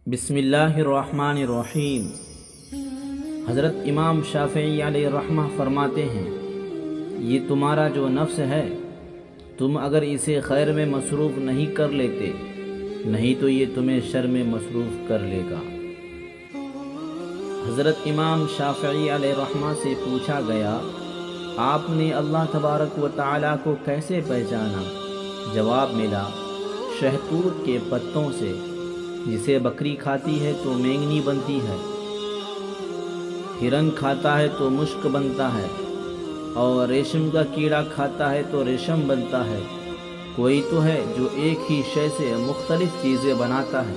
بسم اللہ الرحمن الرحیم۔ حضرت امام شافعی علیہ الرحمہ فرماتے ہیں، یہ تمہارا جو نفس ہے، تم اگر اسے خیر میں مصروف نہیں کر لیتے، نہیں تو یہ تمہیں شر میں مصروف کر لے گا۔ حضرت امام شافعی علیہ الرحمہ سے پوچھا گیا، آپ نے اللہ تبارک و تعالیٰ کو کیسے پہچانا؟ جواب ملا، شہتوت کے پتوں سے۔ جسے بکری کھاتی ہے تو مینگنی بنتی ہے، ہرن کھاتا ہے تو مشک بنتا ہے، اور ریشم کا کیڑا کھاتا ہے تو ریشم بنتا ہے۔ کوئی تو ہے جو ایک ہی شے سے مختلف چیزیں بناتا ہے،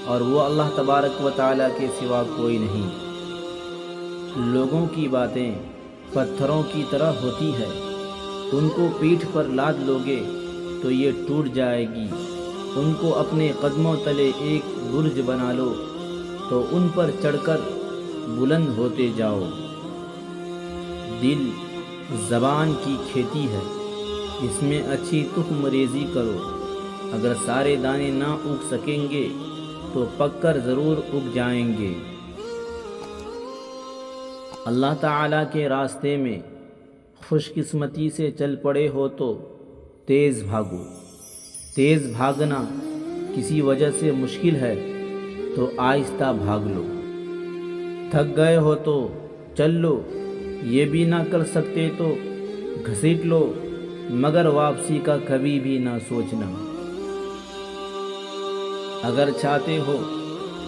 اور وہ اللہ تبارک و تعالیٰ کے سوا کوئی نہیں۔ لوگوں کی باتیں پتھروں کی طرح ہوتی ہے، ان کو پیٹھ پر لاد لوگے تو یہ ٹوٹ جائے گی، ان کو اپنے قدموں تلے ایک برج بنا لو تو ان پر چڑھ کر بلند ہوتے جاؤ۔ دل زبان کی کھیتی ہے، اس میں اچھی تخم ریزی کرو، اگر سارے دانے نہ اگ سکیں گے تو پک کر ضرور اگ جائیں گے۔ اللہ تعالیٰ کے راستے میں خوش قسمتی سے چل پڑے ہو تو تیز بھاگو۔ تیز بھاگنا کسی وجہ سے مشکل ہے تو آہستہ بھاگ لو۔ تھک گئے ہو تو چل لو، یہ بھی نہ کر سکتے تو گھسیٹ لو، مگر واپسی کا کبھی بھی نہ سوچنا۔ اگر چاہتے ہو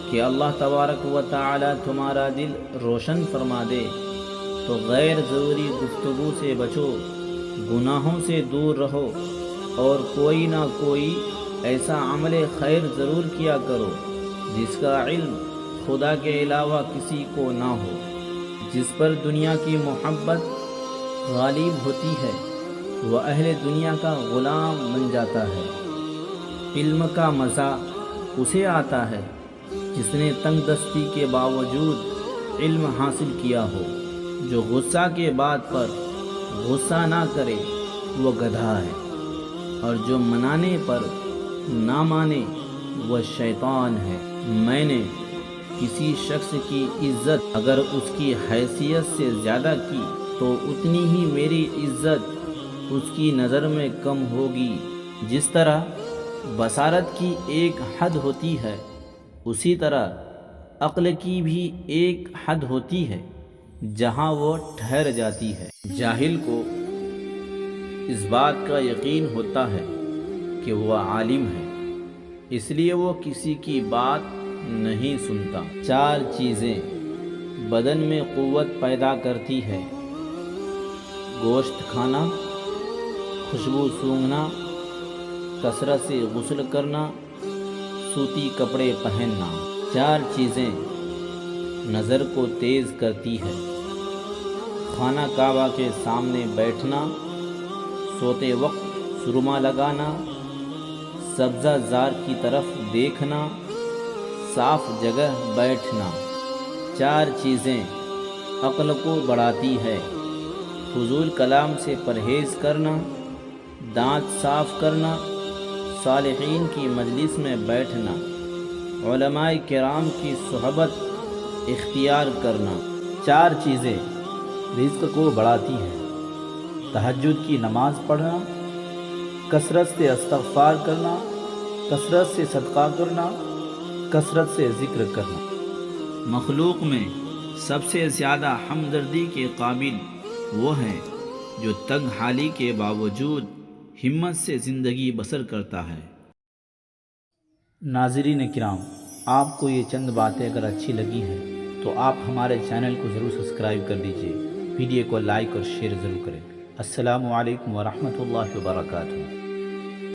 کہ اللہ تبارک و تعالی تمہارا دل روشن فرما دے تو غیر ضروری گفتگو سے بچو، گناہوں سے دور رہو، اور کوئی نہ کوئی ایسا عمل خیر ضرور کیا کرو جس کا علم خدا کے علاوہ کسی کو نہ ہو۔ جس پر دنیا کی محبت غالب ہوتی ہے وہ اہل دنیا کا غلام بن جاتا ہے۔ علم کا مزہ اسے آتا ہے جس نے تنگ دستی کے باوجود علم حاصل کیا ہو۔ جو غصہ کے بات پر غصہ نہ کرے وہ گدھا ہے، اور جو منانے پر نہ مانے وہ شیطان ہے۔ میں نے کسی شخص کی عزت اگر اس کی حیثیت سے زیادہ کی تو اتنی ہی میری عزت اس کی نظر میں کم ہوگی۔ جس طرح بصارت کی ایک حد ہوتی ہے، اسی طرح عقل کی بھی ایک حد ہوتی ہے جہاں وہ ٹھہر جاتی ہے۔ جاہل کو اس بات کا یقین ہوتا ہے کہ وہ عالم ہے، اس لیے وہ کسی کی بات نہیں سنتا۔ 4 چیزیں بدن میں قوت پیدا کرتی ہے: گوشت کھانا، خوشبو سونگھنا، کثرت سے غسل کرنا، سوتی کپڑے پہننا۔ 4 چیزیں نظر کو تیز کرتی ہے: خانہ کعبہ کے سامنے بیٹھنا، سوتے وقت سرما لگانا، سبزہ زار کی طرف دیکھنا، صاف جگہ بیٹھنا۔ 4 چیزیں عقل کو بڑھاتی ہے: فضول کلام سے پرہیز کرنا، دانت صاف کرنا، صالحین کی مجلس میں بیٹھنا، علماء کرام کی صحبت اختیار کرنا۔ 4 چیزیں رزق کو بڑھاتی ہیں: تہجد کی نماز پڑھنا، کثرت سے استغفار کرنا، کثرت سے صدقہ کرنا، کثرت سے ذکر کرنا۔ مخلوق میں سب سے زیادہ ہمدردی کے قابل وہ ہے جو تنگ حالی کے باوجود ہمت سے زندگی بسر کرتا ہے۔ ناظرین کرام، آپ کو یہ چند باتیں اگر اچھی لگی ہیں تو آپ ہمارے چینل کو ضرور سبسکرائب کر دیجئے، ویڈیو کو لائک اور شیئر ضرور کریں۔ السلام علیکم ورحمۃ اللہ وبرکاتہ۔